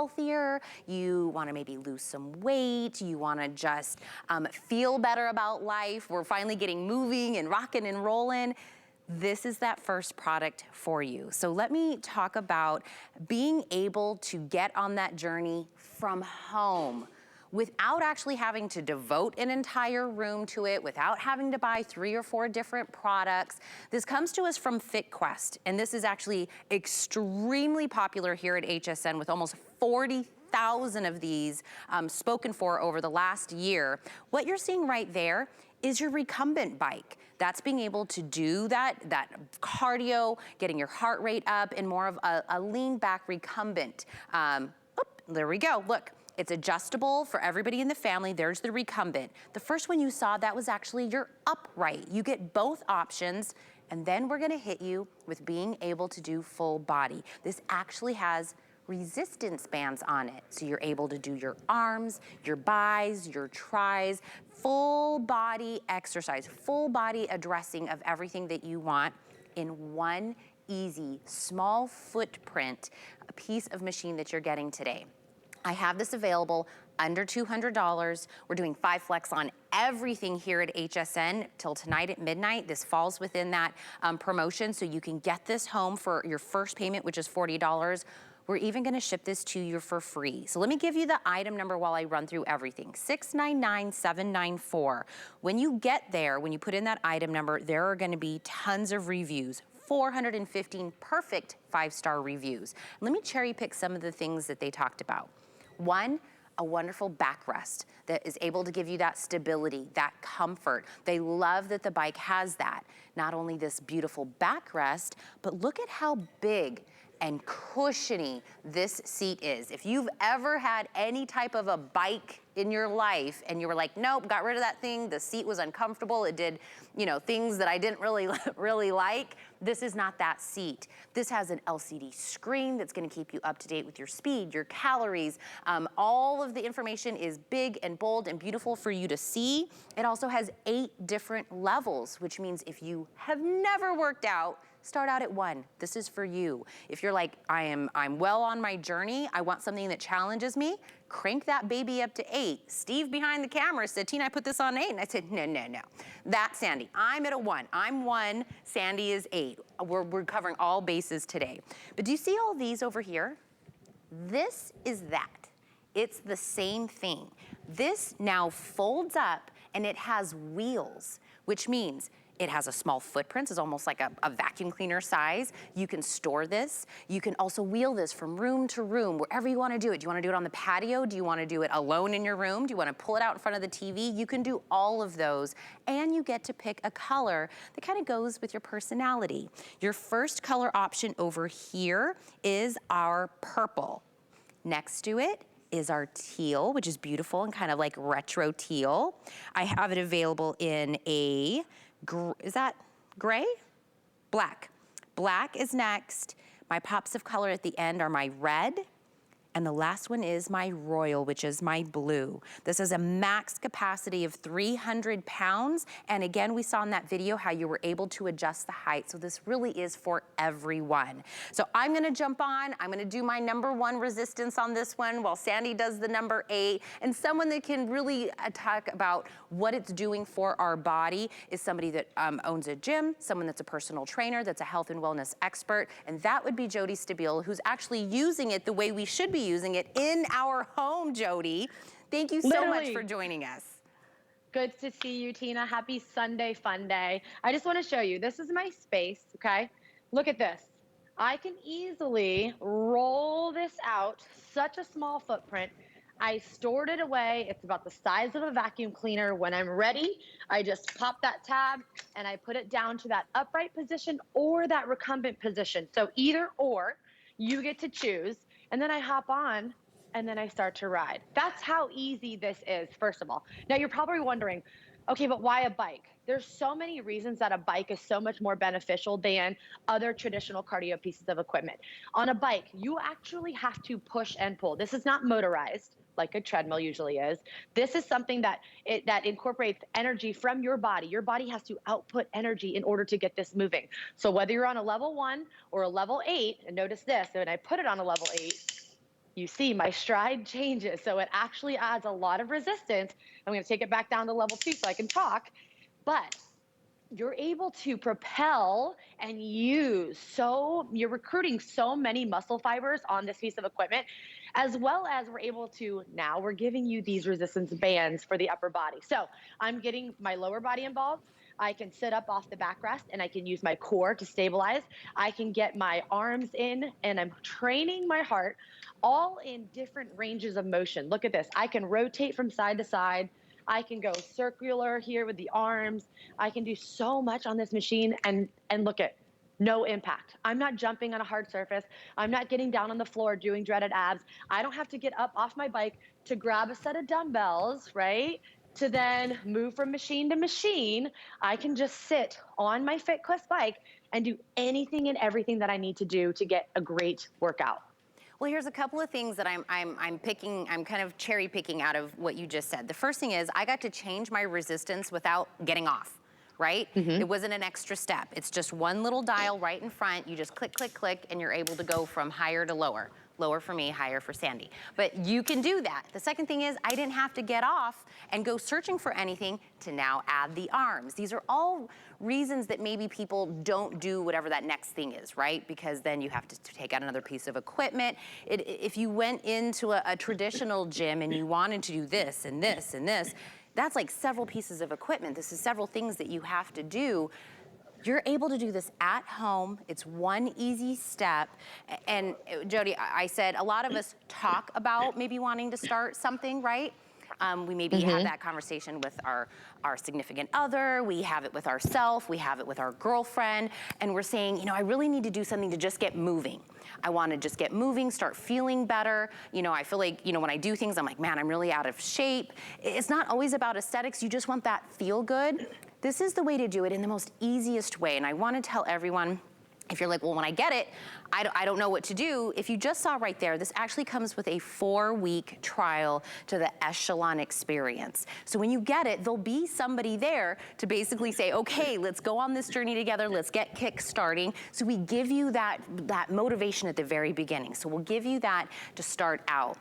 healthier, you want to maybe lose some weight, you want to just feel better about life, we're finally getting moving and rocking and rolling, this is that first product for you. So let me talk about being able to get on that journey from home without actually having to devote an entire room to it, without having to buy 3 or 4 different products. This comes to us from FitQuest, and this is actually extremely popular here at HSN with almost 40,000 of these spoken for over the last year. What you're seeing right there is your Recumbent bike. That's being able to do that cardio, getting your heart rate up, and more of a lean back recumbent. There we go, look. It's adjustable for everybody in the family. There's the Recumbent. The first one you saw, that was actually your upright. You get both options, and then we're gonna hit you with being able to do full body. This actually has resistance bands on it. So you're able to do your arms, your bis, your tris, full body exercise, full body addressing of everything that you want in one easy, small footprint, a piece of machine that you're getting today. I have this available under $200. We're doing 5 flex on everything here at HSN till tonight at midnight. This falls within that promotion, so you can get this home for your first payment, which is $40. We're even gonna ship this to you for free. So let me give you the item number while I run through everything. 699794. When you get there, when you put in that item number, there are gonna be tons of reviews. 415 perfect 5-star reviews. Let me cherry pick some of the things that they talked about. One, a wonderful backrest that is able to give you that stability, that comfort. They love that the bike has that. Not only this beautiful backrest, but look at how big and cushiony this seat is. If you've ever had any type of a bike in your life and you were like, nope, got rid of that thing, the seat was uncomfortable, it did, you know, things that I didn't really like, this is not that seat. This has an LCD screen that's gonna keep you up to date with your speed, your calories. All of the information is big and bold and beautiful for you to see. It also has 8 different levels, which means if you have never worked out, start out at 1. This is for you. If you're like, I'm well on my journey, I want something that challenges me, crank that baby up to 8. Steve behind the camera said, Tina, I put this on 8. And I said, no, no, no. That's Sandy. I'm at a 1. I'm 1, Sandy is 8. We're covering all bases today. But do you see all these over here? This is that. It's the same thing. This now folds up and it has wheels, which means it has a small footprint. It's almost like a vacuum cleaner size. You can store this. You can also wheel this from room to room, wherever you wanna do it. Do you wanna do it on the patio? Do you wanna do it alone in your room? Do you wanna pull it out in front of the TV? You can do all of those. And you get to pick a color that kind of goes with your personality. Your first color option over here is our purple. Next to it is our teal, which is beautiful and kind of like retro teal. I have it available in a, is that gray? Black. Black is next. My pops of color at the end are my red. And the last one is my royal, which is my blue. This is a max capacity of 300 pounds. And again, we saw in that video how you were able to adjust the height. So this really is for everyone. So I'm gonna jump on, I'm gonna do my #1 resistance on this one while Sandy does the #8. And someone that can really talk about what it's doing for our body is somebody that owns a gym, someone that's a personal trainer, that's a health and wellness expert. And that would be Jody Stabile, who's actually using it the way we should be using it in our home, Jody. Thank you so much for joining us. Good to see you, Tina. Happy Sunday fun day. I just want to show you, this is my space, okay? Look at this. I can easily roll this out, such a small footprint. I stored it away. It's about the size of a vacuum cleaner. When I'm ready, I just pop that tab and I put it down to that upright position or that recumbent position. So either or, you get to choose. And then I hop on and then I start to ride. That's how easy this is, first of all. Now you're probably wondering, okay, but why a bike? There's so many reasons that a bike is so much more beneficial than other traditional cardio pieces of equipment. On a bike, you actually have to push and pull. This is not motorized like a treadmill usually is. This is something that incorporates energy from your body. Your body has to output energy in order to get this moving. So whether you're on a level 1 or a level 8, and notice this, when I put it on a level 8, you see my stride changes. So it actually adds a lot of resistance. I'm going to take it back down to level 2 so I can talk. But you're able to propel and use, so you're recruiting so many muscle fibers on this piece of equipment, as well as we're able to, now we're giving you these resistance bands for the upper body. So I'm getting my lower body involved. I can sit up off the backrest and I can use my core to stabilize. I can get my arms in and I'm training my heart all in different ranges of motion. Look at this. I can rotate from side to side. I can go circular here with the arms. I can do so much on this machine, and look at, no impact. I'm not jumping on a hard surface. I'm not getting down on the floor doing dreaded abs. I don't have to get up off my bike to grab a set of dumbbells, right? To then move from machine to machine. I can just sit on my FitQuest bike and do anything and everything that I need to do to get a great workout. Well, here's a couple of things that I'm kind of cherry picking out of what you just said. The first thing is I got to change my resistance without getting off, right? It wasn't an extra step. It's just one little dial right in front. You just click, click, click, and you're able to go from higher to lower. Lower for me, higher for Sandy. But you can do that. The second thing is I didn't have to get off and go searching for anything to now add the arms. These are all reasons that maybe people don't do whatever that next thing is, right? Because then you have to take out another piece of equipment. If you went into a traditional gym and you wanted to do this and this and this, that's like several pieces of equipment. This is several things that you have to do. You're able to do this at home. It's one easy step. And Jody, I said a lot of us talk about maybe wanting to start something, right? We maybe have that conversation with our significant other, we have it with ourselves, we have it with our girlfriend, and we're saying, you know, I really need to do something to just get moving. I want to just get moving, start feeling better. You know, I feel like, you know, when I do things, I'm like, man, I'm really out of shape. It's not always about aesthetics. You just want that feel good. This is the way to do it in the most easiest way. And I want to tell everyone, if you're like, well, when I get it, I don't know what to do. If you just saw right there, this actually comes with a 4-week trial to the Echelon experience. So when you get it, there'll be somebody there to basically say, okay, let's go on this journey together. Let's get kick starting. So we give you that motivation at the very beginning. So we'll give you that to start out.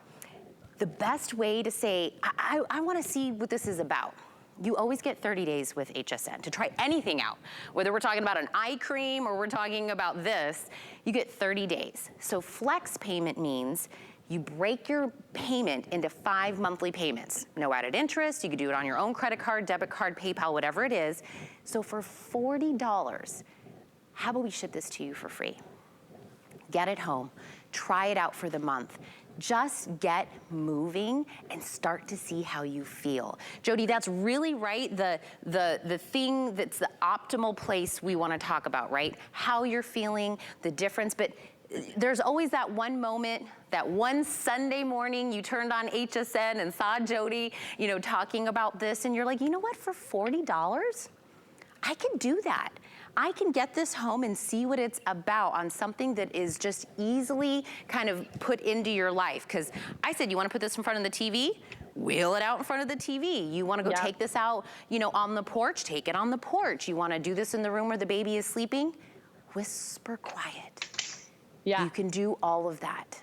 The best way to say, I want to see what this is about. You always get 30 days with HSN to try anything out. Whether we're talking about an eye cream or we're talking about this, you get 30 days. So flex payment means you break your payment into 5 monthly payments. No added interest, you can do it on your own credit card, debit card, PayPal, whatever it is. So for $40, how about we ship this to you for free? Get it home, try it out for the month. Just get moving and start to see how you feel. Jody, that's really right. The thing that's the optimal place we want to talk about, right? How you're feeling, the difference, but there's always that one moment, that one Sunday morning you turned on HSN and saw Jody, you know, talking about this, and you're like, you know what, for $40, I can do that. I can get this home and see what it's about on something that is just easily kind of put into your life. Because I said, you want to put this in front of the TV? Wheel it out in front of the TV. You want to go take this out, you know, on the porch? Take it on the porch. You want to do this in the room where the baby is sleeping? Whisper quiet. You can do all of that.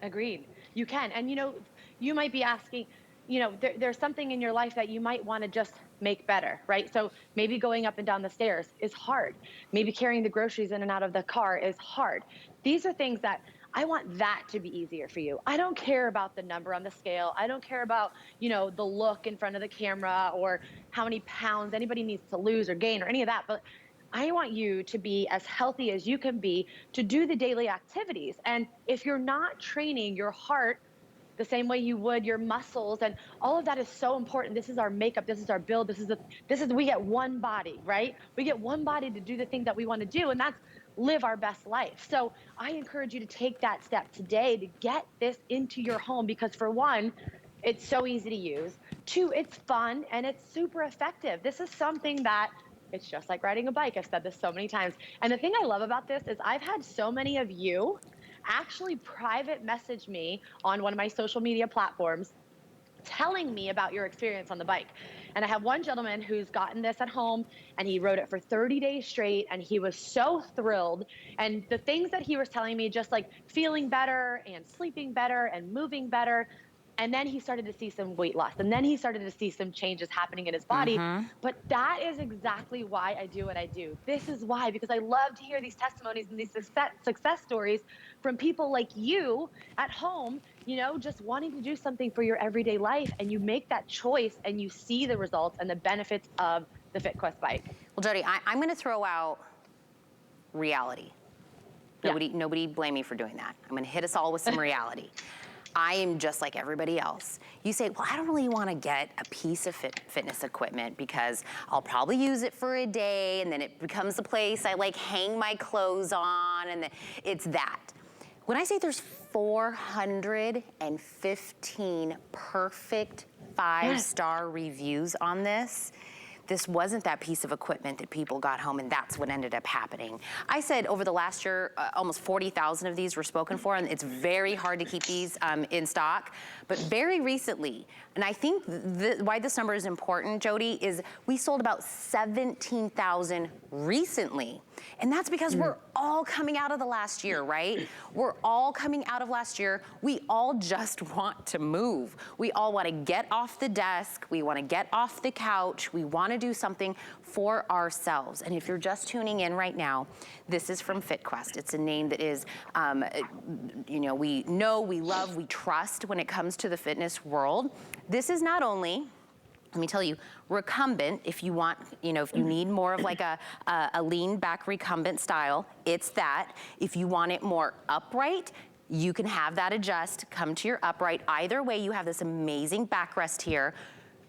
Agreed. You can. And, you know, you might be asking, you know, there's something in your life that you might want to just make better, right? So maybe going up and down the stairs is hard. Maybe carrying the groceries in and out of the car is hard. These are things that I want that to be easier for you. I don't care about the number on the scale. I don't care about, you know, the look in front of the camera or how many pounds anybody needs to lose or gain or any of that. But I want you to be as healthy as you can be to do the daily activities. And if you're not training your heart the same way you would your muscles, and all of that is so important. This is our makeup, this is our build, we get one body, right? We get one body to do the thing that we want to do, and that's live our best life. So I encourage you to take that step today to get this into your home, because for one, it's so easy to use. 2, it's fun and it's super effective. This is something that it's just like riding a bike. I've said this so many times. And the thing I love about this is I've had so many of you actually private message me on one of my social media platforms telling me about your experience on the bike. And I have one gentleman who's gotten this at home and he rode it for 30 days straight and he was so thrilled. And the things that he was telling me, just like feeling better and sleeping better and moving better. And then he started to see some weight loss. And then he started to see some changes happening in his body. Mm-hmm. But that is exactly why I do what I do. This is why, because I love to hear these testimonies and these success stories from people like you at home, you know, just wanting to do something for your everyday life. And you make that choice and you see the results and the benefits of the FitQuest bike. Well, Jody, I'm going to throw out reality. Yeah. Nobody blame me for doing that. I'm going to hit us all with some reality. I am just like everybody else. You say, well, I don't really want to get a piece of fitness equipment because I'll probably use it for a day and then it becomes the place I like hang my clothes on, and it's that. When I say there's 415 perfect 5-star reviews on this wasn't that piece of equipment that people got home, and that's what ended up happening. I said over the last year, almost 40,000 of these were spoken for, and it's very hard to keep these in stock. But very recently, and I think why this number is important, Jody, is we sold about 17,000 recently. And that's because we're all coming out of the last year, right? We're all coming out of last year. We all just want to move. We all want to get off the desk. We want to get off the couch. We want to do something for ourselves. And if you're just tuning in right now, this is from FitQuest. It's a name that is, we know, we love, we trust when it comes to the fitness world. This is not only, let me tell you, recumbent, if you want, if you need more of like a lean back recumbent style, it's that. If you want it more upright, you can have that adjust, come to your upright. Either way, you have this amazing backrest here.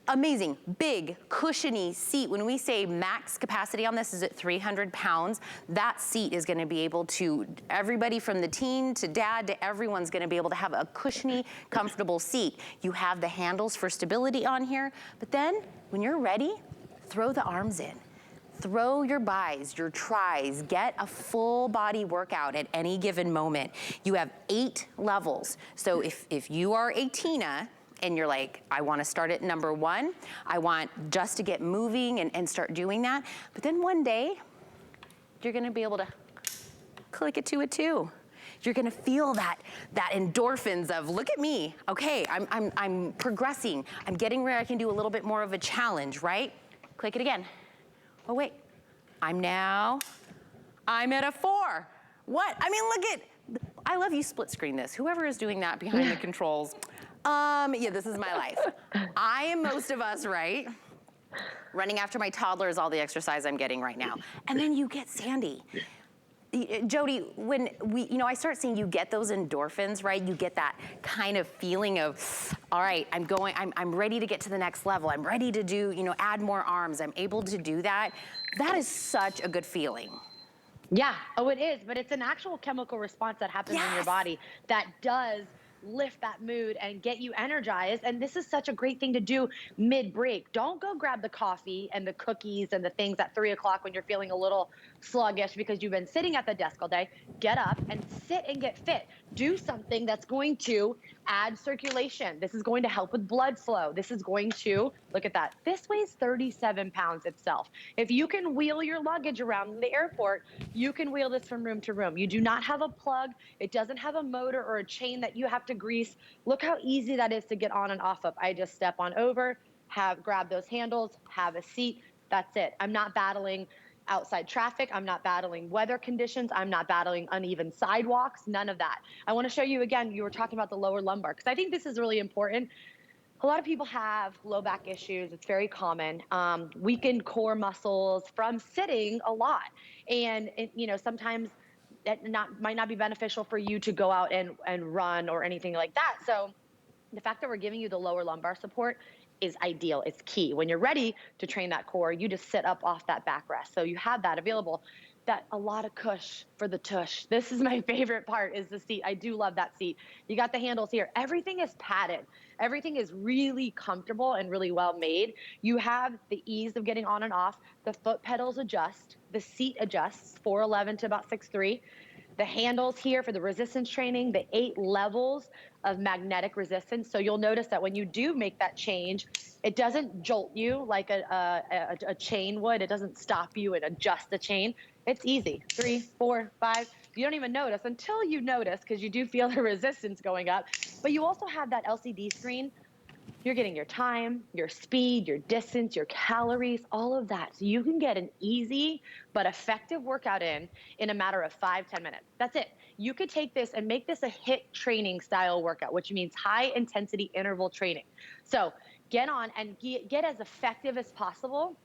Amazing, big, cushiony seat. When we say max capacity on this is at 300 pounds, that seat is gonna be able to, everybody from the teen to dad to everyone's gonna be able to have a cushiony, comfortable seat. You have the handles for stability on here, but then when you're ready, throw the arms in. Throw your bis, your tris, get a full body workout at any given moment. You have 8 levels. So if you are a Tina, and you're like, I wanna start at number 1. I want just to get moving and start doing that. But then one day, you're gonna be able to click it to a 2. You're gonna feel that endorphins of, look at me, okay, I'm progressing. I'm getting where I can do a little bit more of a challenge, right? Click it again. Oh wait, I'm at a 4. What? I mean, look at, I love you split screen this. Whoever is doing that behind the controls. Yeah, this is my life. I am most of us, right? Running after my toddler is all the exercise I'm getting right now. And then you get Sandy. Jody, when I start seeing you get those endorphins, right? You get that kind of feeling of, all right, I'm ready to get to the next level. I'm ready to do, add more arms. I'm able to do that. That is such a good feeling. Yeah, oh, it is, but it's an actual chemical response that happens in your body that does lift that mood and get you energized. And this is such a great thing to do mid-break. Don't go grab the coffee and the cookies and the things at 3 o'clock when you're feeling a little sluggish because you've been sitting at the desk all day. Get up and sit and get fit. Do something that's going to add circulation. This is going to help with blood flow. This is going to, look at that. This weighs 37 pounds itself. If you can wheel your luggage around the airport, you can wheel this from room to room. You do not have a plug. It doesn't have a motor or a chain that you have to grease. Look how easy that is to get on and off of. I just step on over, grab those handles, have a seat. That's it. I'm not battling outside traffic. I'm not battling weather conditions. I'm not battling uneven sidewalks, none of that. I want to show you again, you were talking about the lower lumbar, because I think this is really important. A lot of people have low back issues. It's very common. Weakened core muscles from sitting a lot. And sometimes that might not be beneficial for you to go out and run or anything like that. So the fact that we're giving you the lower lumbar support is ideal. It's key. When you're ready to train that core, you just sit up off that backrest. So you have that available. That a lot of cush for the tush. This is my favorite part, is the seat. I do love that seat. You got the handles here. Everything is padded. Everything is really comfortable and really well made. You have the ease of getting on and off. The foot pedals adjust. The seat adjusts, 4'11" to about 6'3". The handles here for the resistance training, the 8 levels of magnetic resistance. So you'll notice that when you do make that change, it doesn't jolt you like a chain would. It doesn't stop you and adjust the chain. It's easy. 3, 4, 5. You don't even notice until you notice, because you do feel the resistance going up. But you also have that LCD screen. You're getting your time, your speed, your distance, your calories, all of that. So you can get an easy but effective workout in a matter of 5-10 minutes. That's it. You could take this and make this a HIIT training style workout, which means high intensity interval training. So get on and get as effective as possible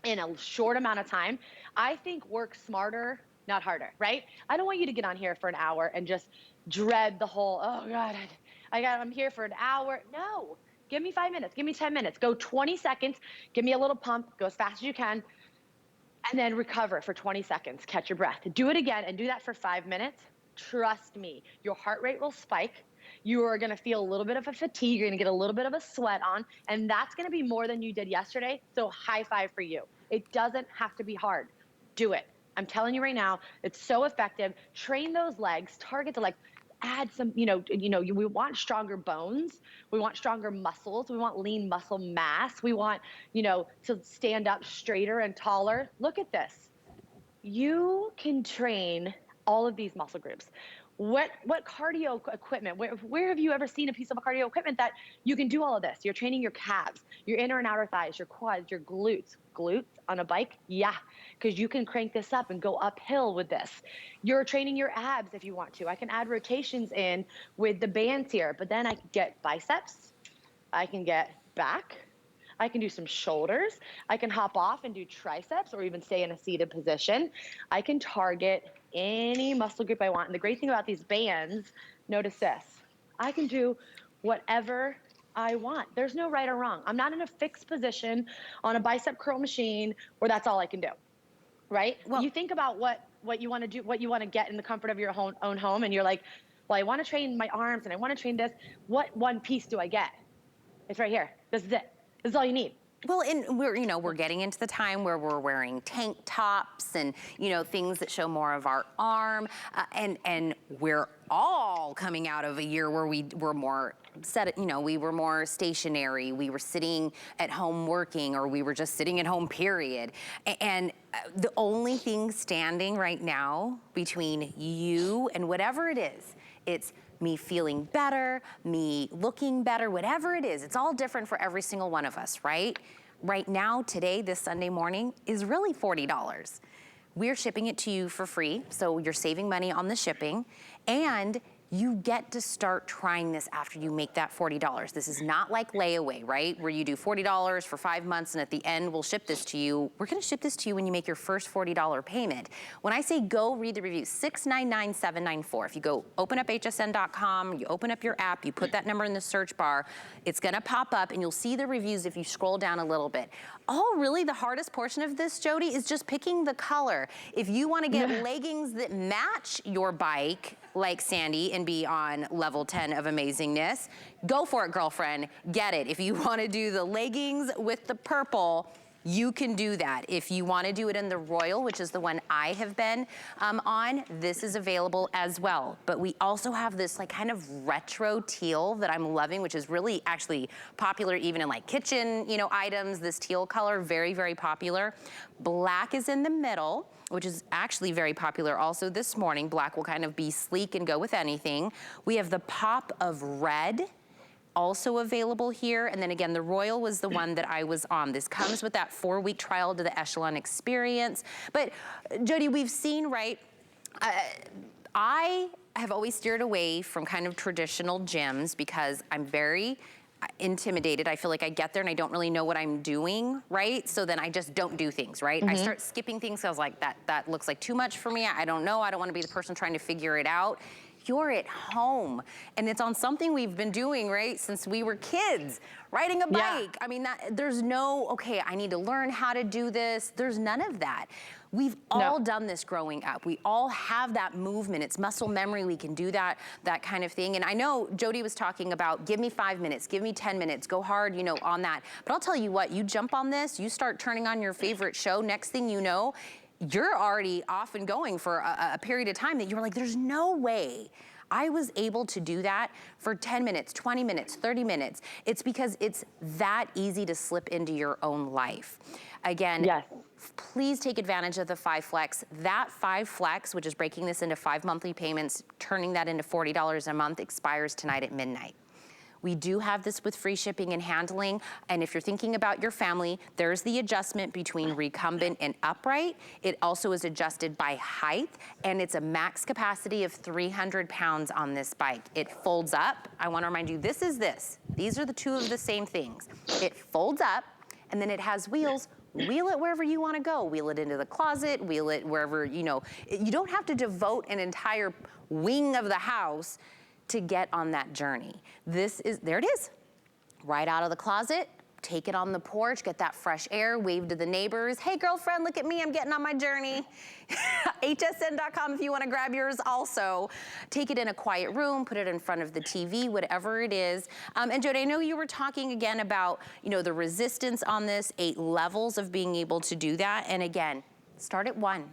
in a short amount of time. I think work smarter, not harder, right? I don't want you to get on here for an hour and just dread the whole, oh God, I'm here for an hour. No, give me 5 minutes, give me 10 minutes, go 20 seconds, give me a little pump, go as fast as you can, and then recover for 20 seconds, catch your breath. Do it again and do that for 5 minutes. Trust me, your heart rate will spike. You are gonna feel a little bit of a fatigue. You're gonna get a little bit of a sweat on, and that's gonna be more than you did yesterday. So high five for you. It doesn't have to be hard. Do it. I'm telling you right now, it's so effective. Train those legs, target the legs, add some, we want stronger bones. We want stronger muscles. We want lean muscle mass. We want, to stand up straighter and taller. Look at this. You can train all of these muscle groups. What cardio equipment, where have you ever seen a piece of cardio equipment that you can do all of this? You're training your calves, your inner and outer thighs, your quads, your glutes. Glutes on a bike? Yeah, because you can crank this up and go uphill with this. You're training your abs if you want to. I can add rotations in with the bands here, but then I can get biceps, I can get back, I can do some shoulders. I can hop off and do triceps or even stay in a seated position. I can target any muscle group I want. And the great thing about these bands, notice this, I can do whatever I want. There's no right or wrong. I'm not in a fixed position on a bicep curl machine where that's all I can do, right? Well, you think about what you want to do, what you want to get in the comfort of your own home, and you're like, well, I want to train my arms and I want to train this. What one piece do I get? It's right here. This is it. This is all you need. Well, and we're getting into the time where we're wearing tank tops and, things that show more of our arm. And we're all coming out of a year where we were more we were more stationary. We were sitting at home working, or we were just sitting at home, period. And the only thing standing right now between you and whatever it is, it's me feeling better, me looking better, whatever it is. It's all different for every single one of us, right? Right now, today, this Sunday morning, is really $40. We're shipping it to you for free, so you're saving money on the shipping, and you get to start trying this after you make that $40. This is not like layaway, right? Where you do $40 for 5 months and at the end we'll ship this to you. We're gonna ship this to you when you make your first $40 payment. When I say go read the review, 699-794. If you go open up hsn.com, you open up your app, you put that number in the search bar, it's gonna pop up and you'll see the reviews if you scroll down a little bit. Oh, really? The hardest portion of this, Jody, is just picking the color. If you wanna get leggings that match your bike, like Sandy, and be on level 10 of amazingness, go for it, girlfriend, get it. If you wanna do the leggings with the purple, you can do that. If you wanna do it in the royal, which is the one I have been on, this is available as well. But we also have this like kind of retro teal that I'm loving, which is really actually popular even in like kitchen, items. This teal color, very, very popular. Black is in the middle, which is actually very popular also this morning. Black will kind of be sleek and go with anything. We have the pop of red, also available here. And then again, the Royal was the one that I was on. This comes with that 4-week trial to the Echelon experience. But Jody, we've seen, right, I have always steered away from kind of traditional gyms because I'm very intimidated. I feel like I get there and I don't really know what I'm doing, right? So then I just don't do things, right? I start skipping things. So I was like, that looks like too much for me. I don't know. I don't want to be the person trying to figure it out. You're at home and it's on something we've been doing, right, since we were kids, riding a bike. Yeah. I mean, there's no, okay, I need to learn how to do this. There's none of that. We've all done this growing up. We all have that movement. It's muscle memory. We can do that kind of thing. And I know Jody was talking about, give me 5 minutes, give me 10 minutes, go hard, on that. But I'll tell you what, you jump on this, you start turning on your favorite show, next thing you know, you're already off and going for a period of time that you were like, there's no way I was able to do that for 10 minutes, 20 minutes, 30 minutes. It's because it's that easy to slip into your own life. Again, Yes. please take advantage of the 5 Flex. That 5 Flex, which is breaking this into 5 monthly payments, turning that into $40 a month, expires tonight at midnight. We do have this with free shipping and handling. And if you're thinking about your family, there's the adjustment between recumbent and upright. It also is adjusted by height, and it's a max capacity of 300 pounds on this bike. It folds up. I wanna remind you, this is this. These are the two of the same things. It folds up, and then it has wheels. Wheel it wherever you wanna go. Wheel it into the closet, wheel it wherever, you know. You don't have to devote an entire wing of the house to get on that journey. There it is, right out of the closet, take it on the porch, get that fresh air, wave to the neighbors. Hey girlfriend, look at me, I'm getting on my journey. hsn.com if you wanna grab yours also. Take it in a quiet room, put it in front of the TV, whatever it is. And Jody, I know you were talking again about, you know, the resistance on this, 8 levels of being able to do that. And again, start at 1.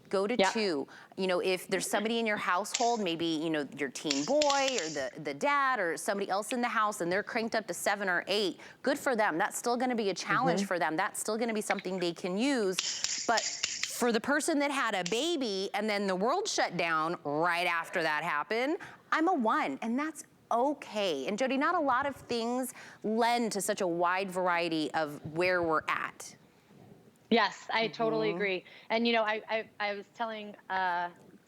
Go to 2. You know, if there's somebody in your household, maybe, you know, your teen boy or the dad or somebody else in the house and they're cranked up to 7 or 8, good for them. That's still gonna be a challenge for them. That's still gonna be something they can use. But for the person that had a baby and then the world shut down right after that happened, I'm a 1, and that's okay. And Jody, not a lot of things lend to such a wide variety of where we're at. Yes, I totally agree. And you know, I was telling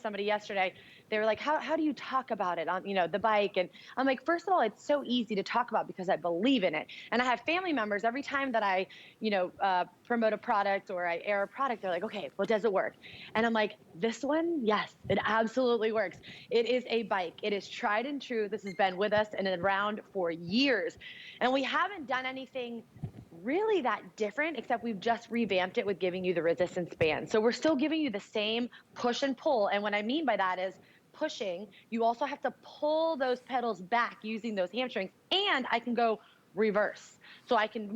somebody yesterday, they were like, how do you talk about it on, you know, the bike? And I'm like, first of all, it's so easy to talk about because I believe in it. And I have family members, every time that I, you know, promote a product or I air a product, they're like, okay, well, does it work? And I'm like, this one, yes, it absolutely works. It is a bike. It is tried and true. This has been with us and around for years. And we haven't done anything really that different, except we've just revamped it with giving you the resistance band. So we're still giving you the same push and pull. And what I mean by that is pushing, you also have to pull those pedals back using those hamstrings, and I can go reverse. So I can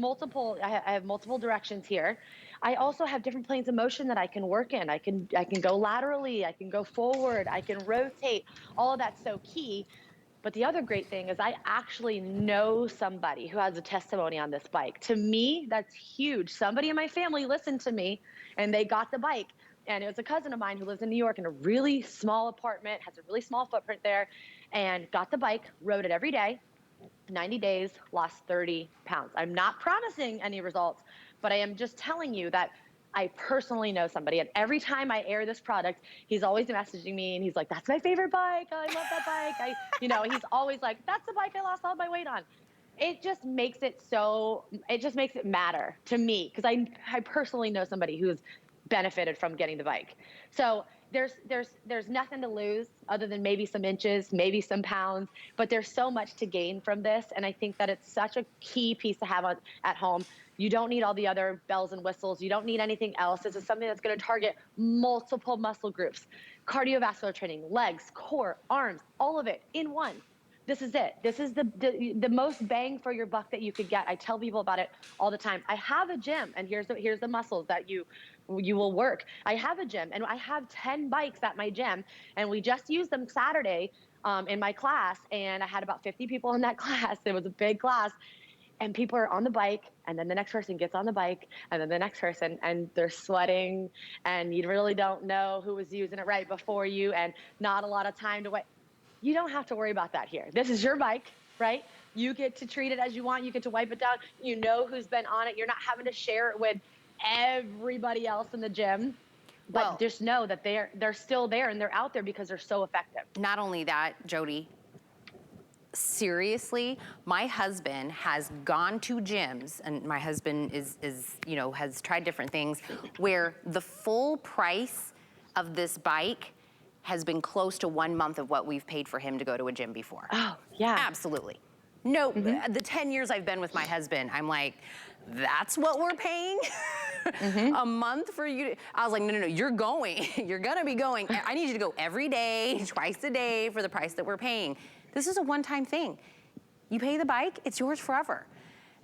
I have multiple directions here. I also have different planes of motion that I can work in. I can go laterally, I can go forward, I can rotate. All of that's so key. But the other great thing is I actually know somebody who has a testimony on this bike. To me, that's huge. Somebody in my family listened to me and they got the bike. And it was a cousin of mine who lives in New York in a really small apartment, has a really small footprint there, and got the bike, rode it every day, 90 days, lost 30 pounds. I'm not promising any results, but I am just telling you that I personally know somebody, and every time I air this product, he's always messaging me, and he's like, that's my favorite bike. I love that bike. You know, he's always like, that's the bike I lost all my weight on. It just makes it matter to me, because I personally know somebody who's benefited from getting the bike. So there's nothing to lose other than maybe some inches, maybe some pounds, but there's so much to gain from this. And I think that it's such a key piece to have at home. You don't need all the other bells and whistles. You don't need anything else. This is something that's going to target multiple muscle groups, cardiovascular training, legs, core, arms, all of it in one. This is it. This is the most bang for your buck that you could get. I tell people about it all the time. I have a gym, and here's the muscles that you will work. I have a gym, and I have 10 bikes at my gym, and we just used them Saturday in my class, and I had about 50 people in that class. It was a big class, and people are on the bike, and then the next person gets on the bike, and then the next person, and they're sweating, and you really don't know who was using it right before you, and not a lot of time to wait. You don't have to worry about that here. This is your bike, right? You get to treat it as you want. You get to wipe it down. You know who's been on it. You're not having to share it with everybody else in the gym. But Well, just know that they're still there, and they're out there because they're so effective. not only that, Jody, seriously, my husband has gone to gyms, and my husband is you know, has tried different things, where the full price of this bike has been close to 1 month of what we've paid for him to go to a gym before. Oh, yeah. Absolutely. No, the 10 years I've been with my husband, I'm like, that's what we're paying a month for you? I was like, no, you're going. You're gonna be going. I need you to go every day, twice a day for the price that we're paying. This is a one-time thing. You pay the bike, it's yours forever.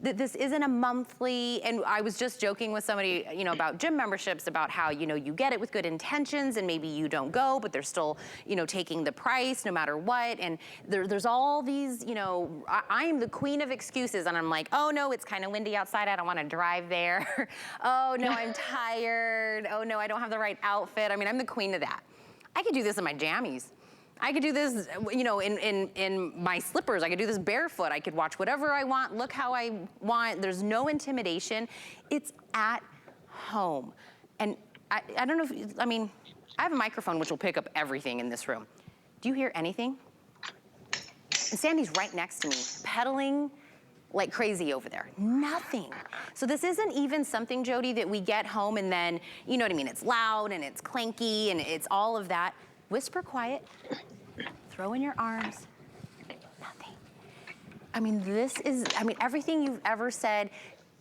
This isn't a monthly, and I was just joking with somebody, you know, about gym memberships, about how, you know, you get it with good intentions and maybe you don't go, but they're still, you know, taking the price no matter what. And there's all these, you know, I'm the queen of excuses, and I'm like, oh no, it's kind of windy outside, I don't want to drive there. Oh no, I'm tired. Oh no, I don't have the right outfit. I mean, I'm the queen of that. I could do this in my jammies. I could do this, you know, in my slippers. I could do this barefoot. I could watch whatever I want, look how I want. There's no intimidation. It's at home. And I don't know if, I mean, I have a microphone which will pick up everything in this room. Do you hear anything? And Sandy's right next to me, pedaling like crazy over there. Nothing. So this isn't even something, Jody, that we get home and then, you know what I mean, it's loud and it's clanky and it's all of that. Whisper quiet, throw in your arms, nothing. I mean, everything you've ever said,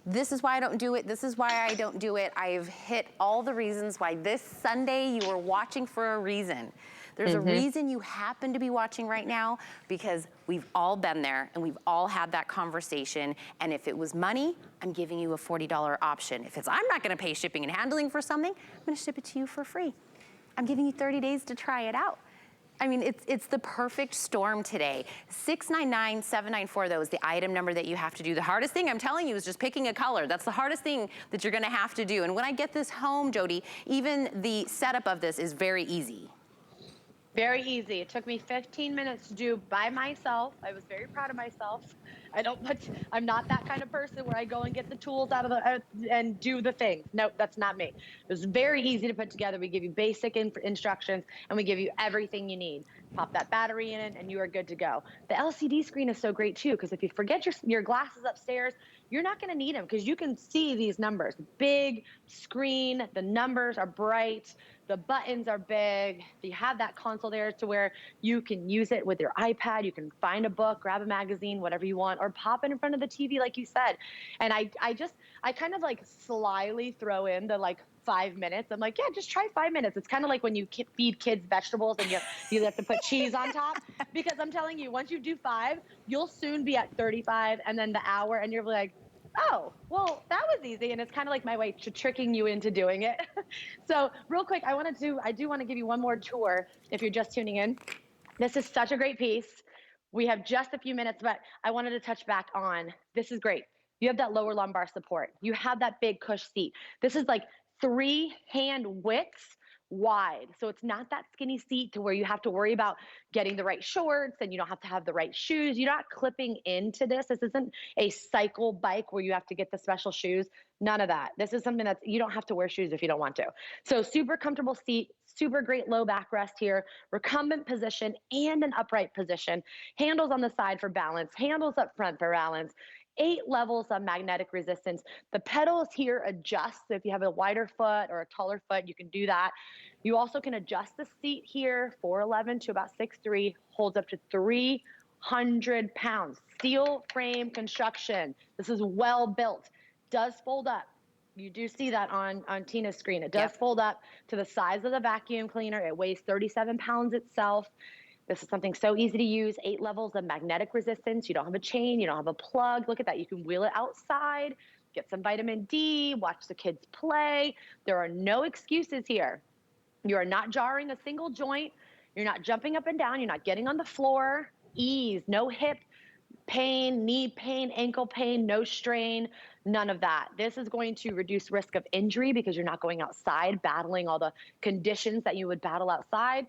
this is why I don't do it, this is why I don't do it. I've hit all the reasons why this Sunday you were watching for a reason. There's a reason you happen to be watching right now, because we've all been there and we've all had that conversation. And if it was money, I'm giving you a $40 option. If it's, I'm not gonna pay shipping and handling for something, I'm gonna ship it to you for free. I'm giving you 30 days to try it out. I mean, it's the perfect storm today. 699-794, though, is the item number that you have to do. The hardest thing, I'm telling you, is just picking a color. That's the hardest thing that you're gonna have to do. And when I get this home, Jody, even the setup of this is very easy. Very easy. It took me 15 minutes to do by myself. I was very proud of myself. I'm not that kind of person where I go and get the tools out of and do the thing. Nope, that's not me. It was very easy to put together. We give you basic instructions and we give you everything you need. Pop that battery in it and you are good to go. The LCD screen is so great too, because if you forget your glasses upstairs, you're not gonna need them because you can see these numbers. Big screen, the numbers are bright, the buttons are big. You have that console there to where you can use it with your iPad. You can find a book, grab a magazine, whatever you want, or pop it in front of the TV like you said. And I kind of like slyly throw in the like 5 minutes. I'm like, yeah, just try 5 minutes. It's kind of like when you feed kids vegetables and you have to put cheese on top. Because I'm telling you, once you do 5, you'll soon be at 35 and then the hour and you're like, oh, well, that was easy. And it's kind of like my way to tricking you into doing it. So real quick, I do want to give you one more tour if you're just tuning in. This is such a great piece. We have just a few minutes, but I wanted to touch back on, this is great. You have that lower lumbar support. You have that big cush seat. This is like 3 hand widths wide. So it's not that skinny seat to where you have to worry about getting the right shorts and you don't have to have the right shoes. You're not clipping into this. This isn't a cycle bike where you have to get the special shoes. None of that. This is something that's, you don't have to wear shoes if you don't want to. So super comfortable seat, super great low backrest here, recumbent position and an upright position, handles on the side for balance, handles up front for balance, 8 levels of magnetic resistance. The pedals here adjust. So if you have a wider foot or a taller foot, you can do that. You also can adjust the seat here, 4'11" to about 6'3", holds up to 300 pounds. Steel frame construction. This is well built. Does fold up. You do see that on Tina's screen. It does fold up to the size of the vacuum cleaner. It weighs 37 pounds itself. This is something so easy to use, 8 levels of magnetic resistance. You don't have a chain, you don't have a plug. Look at that, you can wheel it outside, get some vitamin D, watch the kids play. There are no excuses here. You are not jarring a single joint. You're not jumping up and down. You're not getting on the floor. Ease, no hip pain, knee pain, ankle pain, no strain, none of that. This is going to reduce risk of injury because you're not going outside, battling all the conditions that you would battle outside.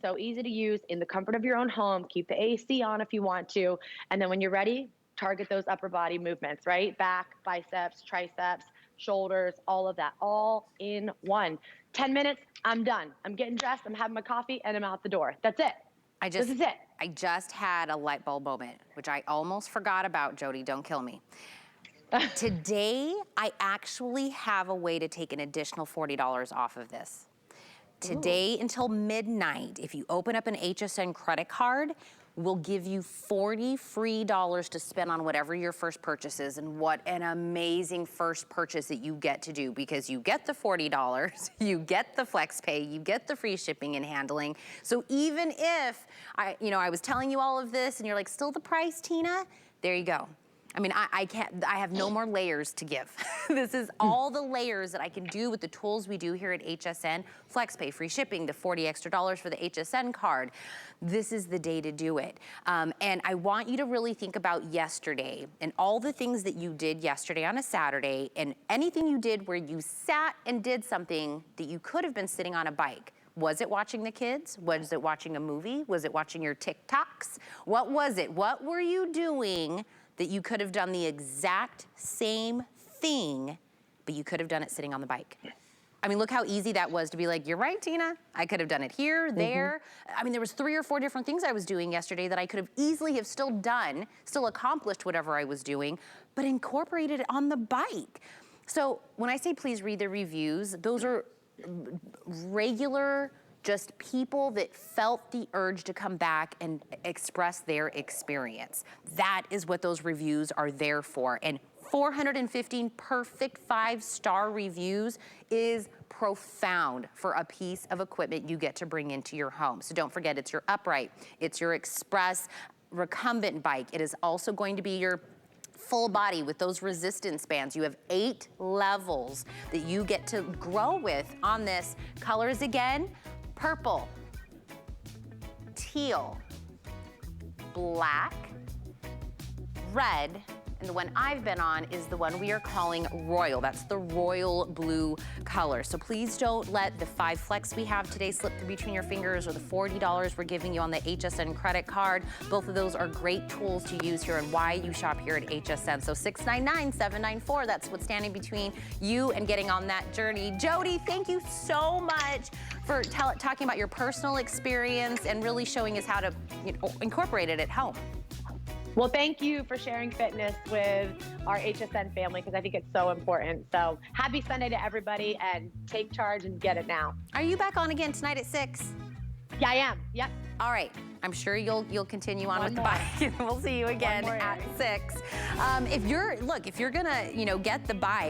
So easy to use in the comfort of your own home. Keep the AC on if you want to. And then when you're ready, target those upper body movements, right? Back, biceps, triceps, shoulders, all of that, all in one. 10 minutes, I'm done. I'm getting dressed, I'm having my coffee, and I'm out the door. That's it. This is it. I just had a light bulb moment, which I almost forgot about, Jody, don't kill me. Today, I actually have a way to take an additional $40 off of this. Today until midnight, if you open up an HSN credit card, we'll give you $40 free to spend on whatever your first purchase is. And what an amazing first purchase that you get to do, because you get the $40, you get the flex pay, you get the free shipping and handling. So even if I was telling you all of this and you're like, still the price, Tina? There you go. I mean, I have no more layers to give. This is all the layers that I can do with the tools we do here at HSN. FlexPay, free shipping, the $40 extra for the HSN card. This is the day to do it. And I want you to really think about yesterday and all the things that you did yesterday on a Saturday, and anything you did where you sat and did something that you could have been sitting on a bike. Was it watching the kids? Was it watching a movie? Was it watching your TikToks? What was it? What were you doing that you could have done the exact same thing, but you could have done it sitting on the bike? I mean, look how easy that was to be like, you're right, Tina. I could have done it here, there. I mean, there was 3 or 4 different things I was doing yesterday that I could have easily have still done, still accomplished whatever I was doing, but incorporated it on the bike. So when I say please read the reviews, those are regular, just people that felt the urge to come back and express their experience. That is what those reviews are there for. And 415 perfect 5-star reviews is profound for a piece of equipment you get to bring into your home. So don't forget, it's your upright, it's your express recumbent bike. It is also going to be your full body with those resistance bands. You have 8 levels that you get to grow with on this. Colors again, purple, teal, black, red, and the one I've been on is the one we are calling royal. That's the royal blue color. So please don't let the 5 flex we have today slip through between your fingers, or the $40 we're giving you on the HSN credit card. Both of those are great tools to use here and why you shop here at HSN. So 699-794, that's what's standing between you and getting on that journey. Jody, thank you so much for talking about your personal experience and really showing us how to incorporate it at home. Well, thank you for sharing fitness with our HSN family, because I think it's so important. So happy Sunday to everybody, and take charge and get it now. Are you back on again tonight at 6? Yeah, I am. Yep. All right. I'm sure you'll continue on with the bike, and we'll see you again at 6. If you're gonna, get the bike.